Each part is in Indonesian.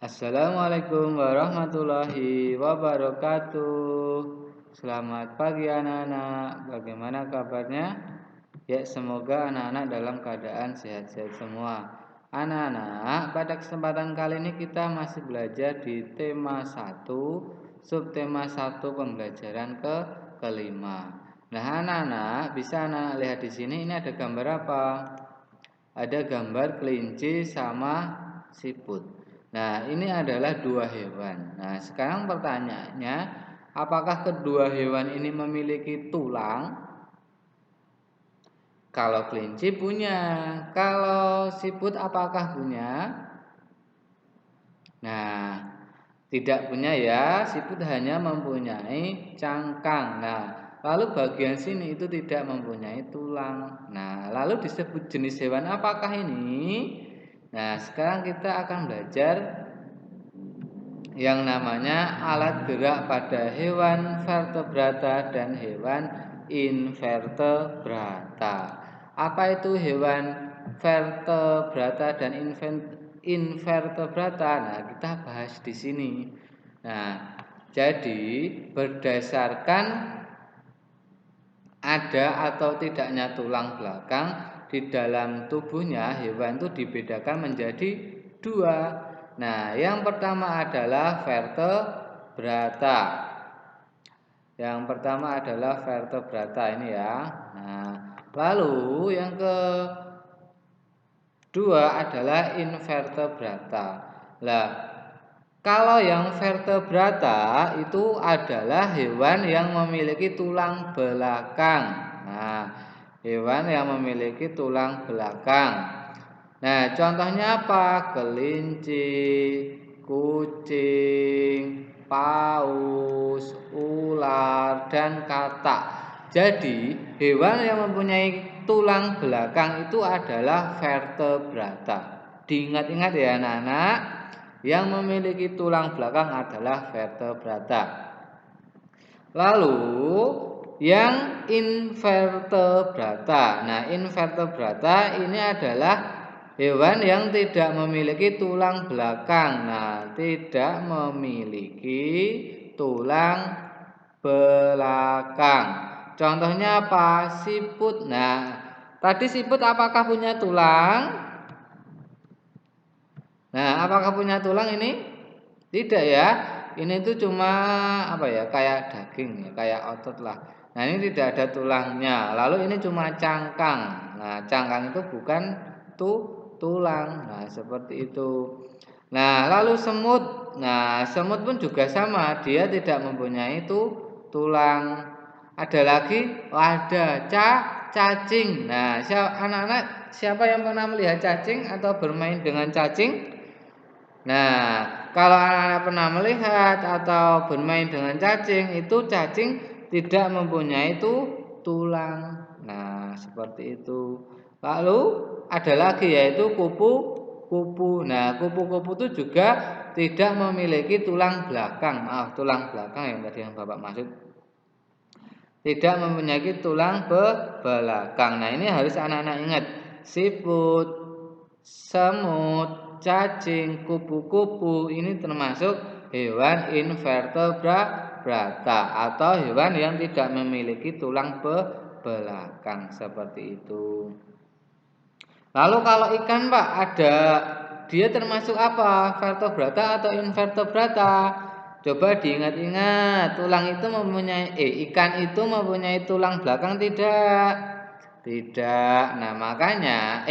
Assalamualaikum warahmatullahi wabarakatuh. Selamat pagi anak-anak. Bagaimana kabarnya? Ya, semoga anak-anak dalam keadaan sehat-sehat semua. Anak-anak, pada kesempatan kali ini kita masih belajar di tema 1, subtema 1 pembelajaran kelima. Nah, anak-anak, bisa anak lihat di sini ini ada gambar apa? Ada gambar kelinci sama siput. Nah, ini adalah dua hewan. Nah, sekarang pertanyaannya, apakah kedua hewan ini memiliki tulang? Kalau kelinci punya, kalau siput apakah punya? Nah, tidak punya ya, siput hanya mempunyai cangkang. Nah, lalu bagian sini itu tidak mempunyai tulang. Nah, lalu disebut jenis hewan apakah ini? Nah, sekarang kita akan belajar yang namanya alat gerak pada hewan vertebrata dan hewan invertebrata. Apa itu hewan vertebrata dan invertebrata? Nah, kita bahas di sini. Nah, jadi berdasarkan ada atau tidaknya tulang belakang di dalam tubuhnya, hewan itu dibedakan menjadi dua. Nah, yang pertama adalah vertebrata. Yang pertama adalah vertebrata ini ya. Nah, lalu yang kedua adalah invertebrata. Lah, kalau yang vertebrata itu adalah hewan yang memiliki tulang belakang. Nah, hewan yang memiliki tulang belakang. Nah, contohnya apa? Kelinci, kucing, paus, ular, dan katak. Jadi, hewan yang mempunyai tulang belakang itu adalah vertebrata. Diingat-ingat ya anak-anak, yang memiliki tulang belakang adalah vertebrata. Lalu yang invertebrata. Nah, invertebrata ini adalah hewan yang tidak memiliki tulang belakang. Nah, tidak memiliki tulang belakang. Contohnya apa? Siput. Nah, tadi siput apakah punya tulang? Nah, apakah punya tulang ini? Tidak ya. Ini tuh cuma apa ya? Kayak daging ya, kayak otot lah. Nah, ini tidak ada tulangnya. Lalu ini cuma cangkang. Nah, cangkang itu bukan tulang. Nah, seperti itu. Nah, lalu semut. Nah, semut pun juga sama. Dia tidak mempunyai tulang. Ada lagi, ada cacing. Nah, anak-anak siapa yang pernah melihat cacing atau bermain dengan cacing? Nah, kalau anak-anak pernah melihat atau bermain dengan cacing, itu cacing tidak mempunyai tulang. Nah, seperti itu. Lalu ada lagi yaitu kupu-kupu. Nah, kupu-kupu itu juga tidak memiliki tulang belakang. Maaf, tulang belakang yang tadi yang Bapak maksud. Tidak mempunyai tulang belakang. Nah, ini harus anak-anak ingat. Siput, semut, cacing, kupu-kupu ini termasuk hewan invertebrata atau hewan yang tidak memiliki tulang belakang seperti itu. Lalu kalau ikan Pak ada dia termasuk apa? Vertebrata atau invertebrata? Coba diingat-ingat, tulang itu ikan itu mempunyai tulang belakang tidak? Tidak. Nah, makanya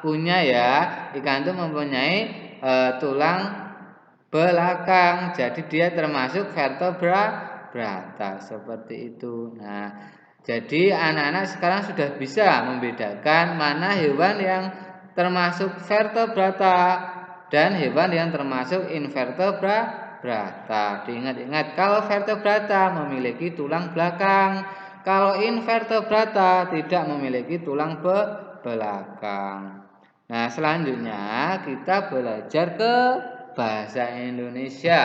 punya ya. Ikan itu mempunyai tulang belakang. Jadi dia termasuk vertebrata seperti itu. Nah, jadi anak-anak sekarang sudah bisa membedakan mana hewan yang termasuk vertebrata dan hewan yang termasuk invertebrata. Diingat-ingat kalau vertebrata memiliki tulang belakang, kalau invertebrata tidak memiliki tulang belakang. Nah, selanjutnya kita belajar ke bahasa Indonesia.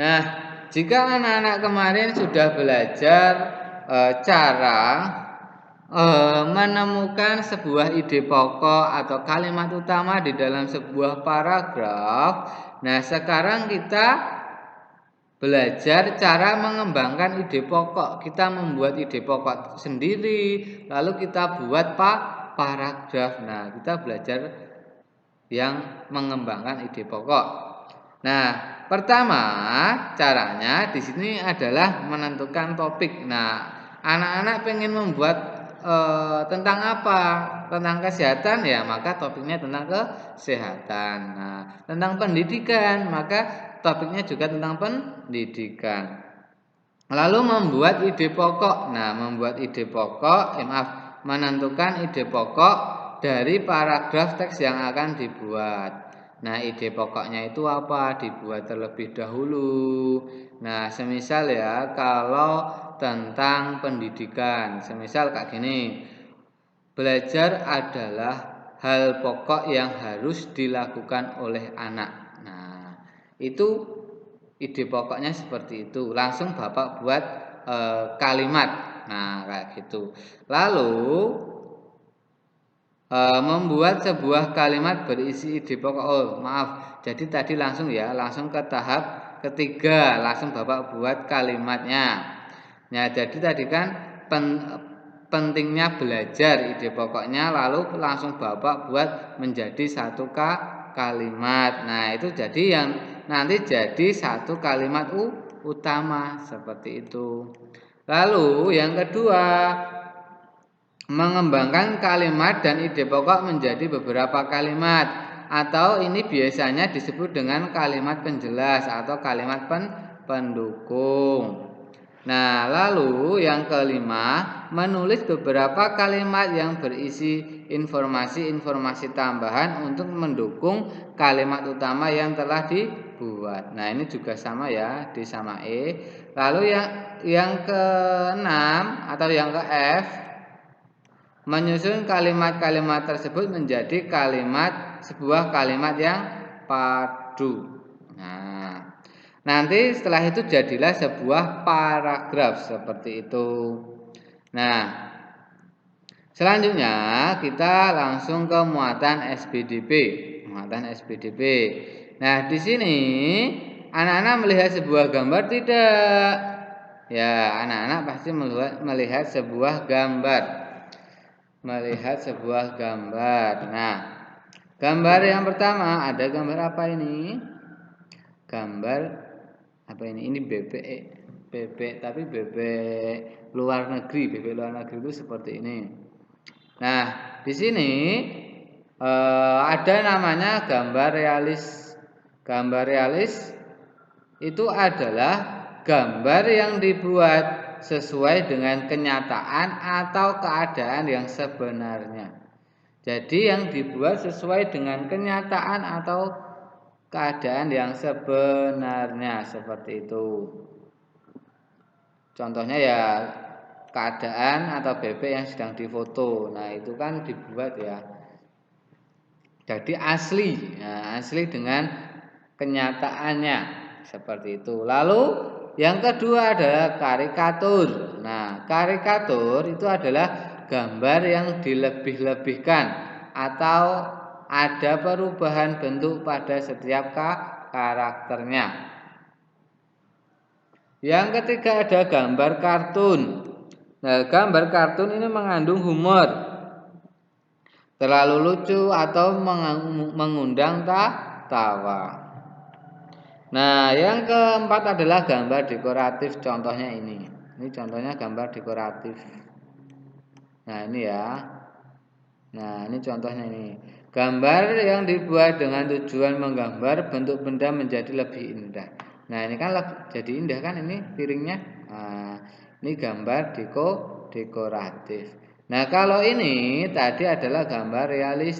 Nah, jika anak-anak kemarin sudah belajar cara menemukan sebuah ide pokok atau kalimat utama di dalam sebuah paragraf. Nah, sekarang kita belajar cara mengembangkan ide pokok. Kita membuat ide pokok sendiri, lalu kita buat paragraf. Nah, kita belajar yang mengembangkan ide pokok. Nah, pertama caranya di sini adalah menentukan topik. Nah, anak-anak pengen membuat tentang apa? Tentang kesehatan ya, maka topiknya tentang kesehatan. Nah, tentang pendidikan, maka topiknya juga tentang pendidikan. Lalu membuat ide pokok. Nah, membuat ide pokok, menentukan ide pokok dari paragraf teks yang akan dibuat. Nah, ide pokoknya itu apa? Dibuat terlebih dahulu. Nah, semisal ya, kalau tentang pendidikan, semisal kayak gini. Belajar adalah hal pokok yang harus dilakukan oleh anak. Nah, itu ide pokoknya seperti itu. Langsung Bapak buat kalimat. Nah, kayak gitu. Lalu membuat sebuah kalimat berisi ide pokok. Oh, maaf. Jadi tadi langsung ya, langsung ke tahap ketiga, langsung Bapak buat kalimatnya. Nah, jadi tadi kan pentingnya belajar ide pokoknya, lalu langsung Bapak buat menjadi satu kalimat. Nah, itu jadi yang nanti jadi satu kalimat utama seperti itu. Lalu yang kedua, mengembangkan kalimat dan ide pokok menjadi beberapa kalimat, atau ini biasanya disebut dengan kalimat penjelas atau kalimat pendukung. Nah, lalu yang kelima, menulis beberapa kalimat yang berisi informasi-informasi tambahan untuk mendukung kalimat utama yang telah dibuat. Nah, ini juga sama ya, D sama E. Lalu yang keenam atau yang ke F, menyusun kalimat-kalimat tersebut menjadi sebuah kalimat yang padu. Nah, nanti setelah itu jadilah sebuah paragraf seperti itu. Nah, selanjutnya kita langsung ke muatan SPDP. Muatan SPDP. Nah, di sini anak-anak melihat sebuah gambar tidak? Ya, anak-anak pasti melihat sebuah gambar. Melihat sebuah gambar. Nah, gambar yang pertama ada gambar apa ini? Gambar apa ini? Ini bebek tapi bebek luar negeri. Bebek luar negeri itu seperti ini. Nah, di sini ada namanya gambar realis. Gambar realis itu adalah gambar yang dibuat sesuai dengan kenyataan atau keadaan yang sebenarnya. Jadi yang dibuat sesuai dengan kenyataan atau keadaan yang sebenarnya seperti itu. Contohnya ya keadaan atau bebek yang sedang difoto. Nah, itu kan dibuat ya. Jadi asli, nah, asli dengan kenyataannya seperti itu. Lalu yang kedua adalah karikatur. Nah, karikatur itu adalah gambar yang dilebih-lebihkan atau ada perubahan bentuk pada setiap karakternya. Yang ketiga ada gambar kartun. Nah, gambar kartun ini mengandung humor, terlalu lucu atau mengundang tawa. Nah, yang keempat adalah gambar dekoratif. Contohnya ini. Ini contohnya gambar dekoratif. Nah, ini ya. Nah, ini contohnya ini. Gambar yang dibuat dengan tujuan menggambar bentuk benda menjadi lebih indah. Nah, ini kan jadi indah kan ini piringnya. Nah, ini gambar dekoratif. Nah, kalau ini tadi adalah gambar realis.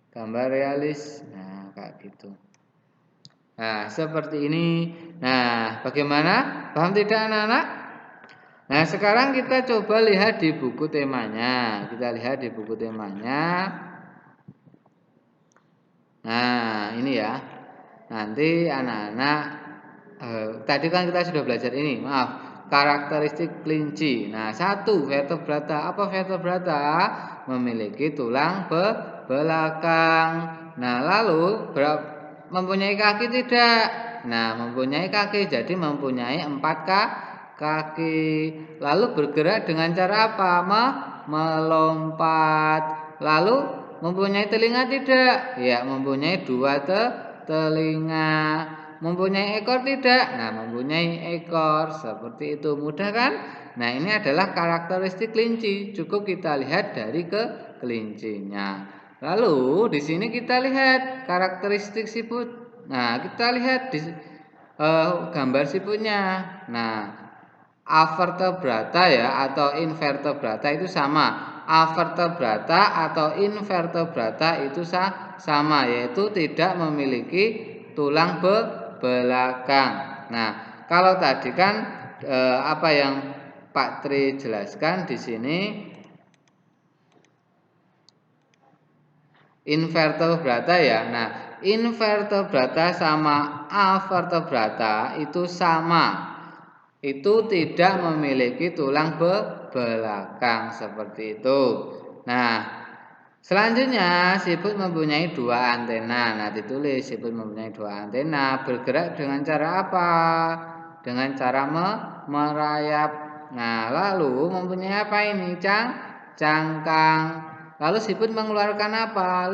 Gambar realis. Nah, kayak gitu. Nah, seperti ini. Nah, bagaimana? Paham tidak anak-anak? Nah, sekarang kita coba lihat di buku temanya. Kita lihat di buku temanya. Nah, ini ya. Nanti anak-anak tadi kan kita sudah belajar ini. Maaf. karakteristik kelinci. Nah, satu vertebrata. Apa vertebrata? Memiliki tulang belakang. Nah, lalu mempunyai kaki tidak? Nah, mempunyai kaki, jadi mempunyai 4 kaki. Lalu bergerak dengan cara apa? Melompat. Lalu mempunyai telinga tidak? Ya, mempunyai 2 telinga. Mempunyai ekor tidak? Nah, mempunyai ekor. Seperti itu, mudah kan? Nah, ini adalah karakteristik kelinci. Cukup kita lihat dari kelincinya. Lalu di sini kita lihat karakteristik siput. Nah, kita lihat di gambar siputnya. Nah, avertebrata ya atau invertebrata itu sama. Avertebrata atau invertebrata itu sama, yaitu tidak memiliki tulang belakang. Nah, kalau tadi kan apa yang Pak Tri jelaskan di sini invertebrata ya. Nah, invertebrata sama avertebrata itu sama. Itu tidak memiliki tulang belakang seperti itu. Nah, selanjutnya siput mempunyai 2 antena. Nah, ditulis siput mempunyai 2 antena. Bergerak dengan cara apa? Dengan cara merayap. Nah, lalu mempunyai apa ini? Cangkang. Lalu siput mengeluarkan apa?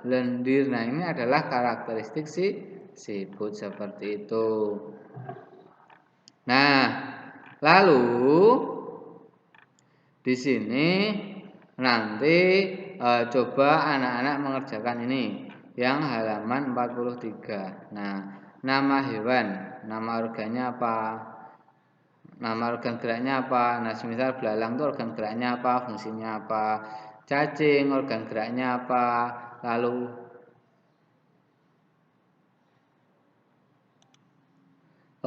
Lendir. Nah, ini adalah karakteristik siput seperti itu. Nah, lalu di sini nanti coba anak-anak mengerjakan ini yang halaman 43. Nah, nama hewan, nama organnya apa? Nama organ geraknya apa? Nah, semisal belalang itu organ geraknya apa? Fungsinya apa? Cacing organ geraknya apa? Lalu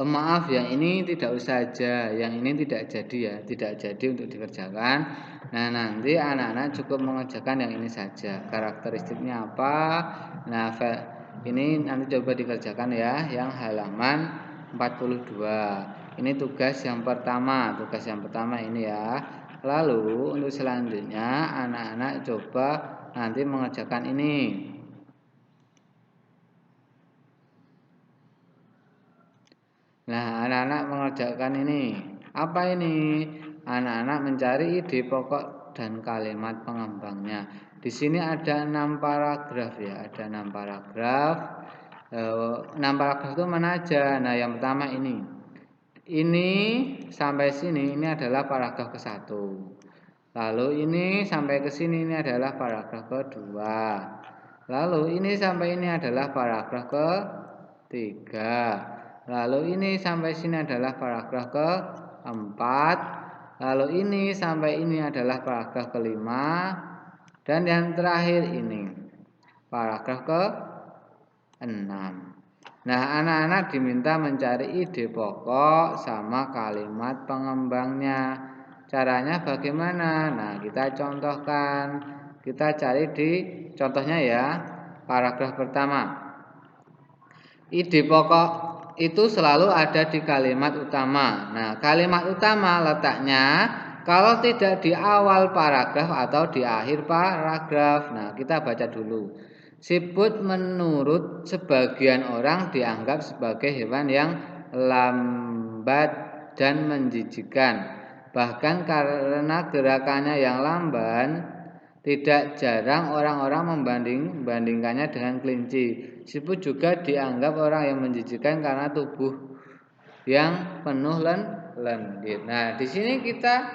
maaf, yang ini tidak usah aja, yang ini tidak jadi ya, tidak jadi untuk dikerjakan. Nah, nanti anak-anak cukup mengerjakan yang ini saja. Karakteristiknya apa? Nah, ini nanti coba dikerjakan ya, yang halaman 42. Ini tugas yang pertama, ini ya. Lalu untuk selanjutnya anak-anak coba nanti mengerjakan ini. Nah, anak-anak mengerjakan ini. Apa ini? Anak-anak mencari ide pokok dan kalimat pengembangnya. Di sini ada 6 paragraf ya, ada 6 paragraf. 6 paragraf itu mana aja? Nah, yang pertama ini. Ini sampai sini ini adalah paragraf ke-1. Lalu ini sampai ke sini ini adalah paragraf kedua. Lalu ini sampai ini adalah paragraf ke-3. Lalu ini sampai sini adalah paragraf ke-4. Lalu ini sampai ini adalah paragraf ke-5. Dan yang terakhir ini paragraf ke-6. Nah, anak-anak diminta mencari ide pokok sama kalimat pengembangnya. Caranya bagaimana? Nah, kita contohkan. Kita cari di contohnya ya. Paragraf pertama. Ide pokok itu selalu ada di kalimat utama. Nah, kalimat utama letaknya kalau tidak di awal paragraf atau di akhir paragraf. Nah, kita baca dulu. Siput menurut sebagian orang dianggap sebagai hewan yang lambat dan menjijikkan. Bahkan karena gerakannya yang lamban, tidak jarang orang-orang membandingkannya dengan kelinci. Siput juga dianggap orang yang menjijikkan karena tubuh yang penuh lendir. Nah, di sini kita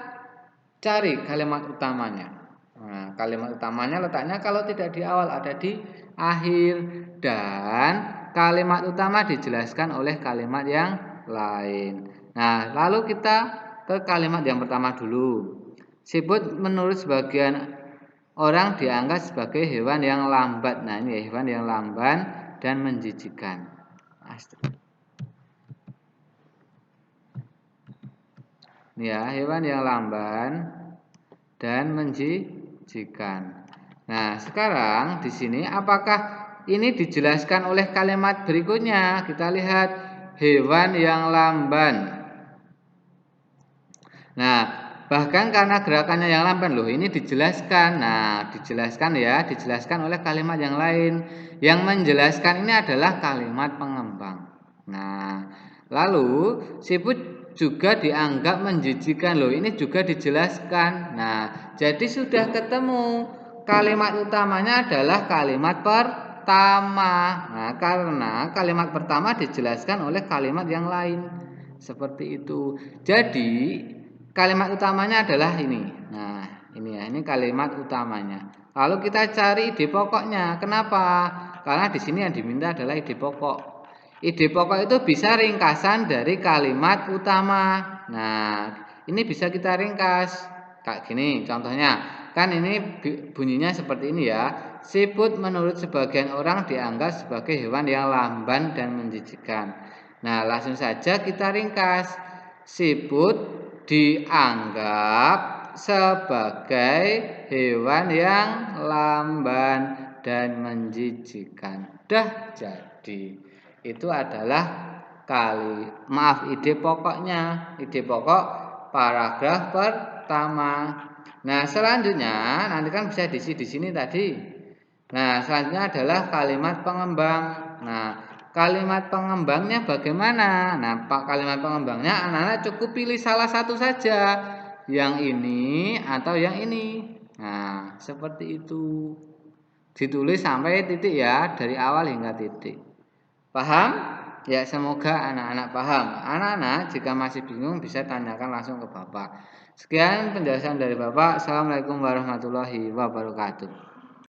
cari kalimat utamanya. Nah, kalimat utamanya letaknya kalau tidak di awal ada di akhir, dan kalimat utama dijelaskan oleh kalimat yang lain. Nah, lalu kita ke kalimat yang pertama dulu. Siput menurut sebagian orang dianggap sebagai hewan yang lambat. Nah, ini hewan yang lamban dan menjijikkan. Ya, hewan yang lamban dan menjijikkan. Nah, sekarang di sini apakah ini dijelaskan oleh kalimat berikutnya? Kita lihat hewan yang lamban. Nah, bahkan karena gerakannya yang lamban loh, ini dijelaskan. Nah, dijelaskan oleh kalimat yang lain. Yang menjelaskan ini adalah kalimat pengembang. Nah, lalu siput juga dianggap menjijikan loh. Ini juga dijelaskan. Nah, jadi sudah ketemu. Kalimat utamanya adalah kalimat pertama. Nah, karena kalimat pertama dijelaskan oleh kalimat yang lain. Seperti itu. Jadi, kalimat utamanya adalah ini. Nah, ini ya, ini kalimat utamanya. Lalu kita cari ide pokoknya. Kenapa? Karena di sini yang diminta adalah ide pokok. Ide pokok itu bisa ringkasan dari kalimat utama. Nah, ini bisa kita ringkas. Kayak gini contohnya. Kan ini bunyinya seperti ini ya. Siput menurut sebagian orang dianggap sebagai hewan yang lamban dan menjijikan. Nah, langsung saja kita ringkas. Siput dianggap sebagai hewan yang lamban dan menjijikan. Dah jadi. Itu adalah ide pokoknya. Ide pokok paragraf pertama. Nah, selanjutnya nanti kan bisa diisi di sini tadi. Nah, selanjutnya adalah kalimat pengembang. Nah, kalimat pengembangnya bagaimana? Nah, kalimat pengembangnya anak-anak cukup pilih salah satu saja. Yang ini atau yang ini. Nah, seperti itu. Ditulis sampai titik ya, dari awal hingga titik. Paham? Ya, semoga anak-anak paham. Anak-anak jika masih bingung bisa tanyakan langsung ke Bapak. Sekian penjelasan dari Bapak. Assalamualaikum warahmatullahi wabarakatuh.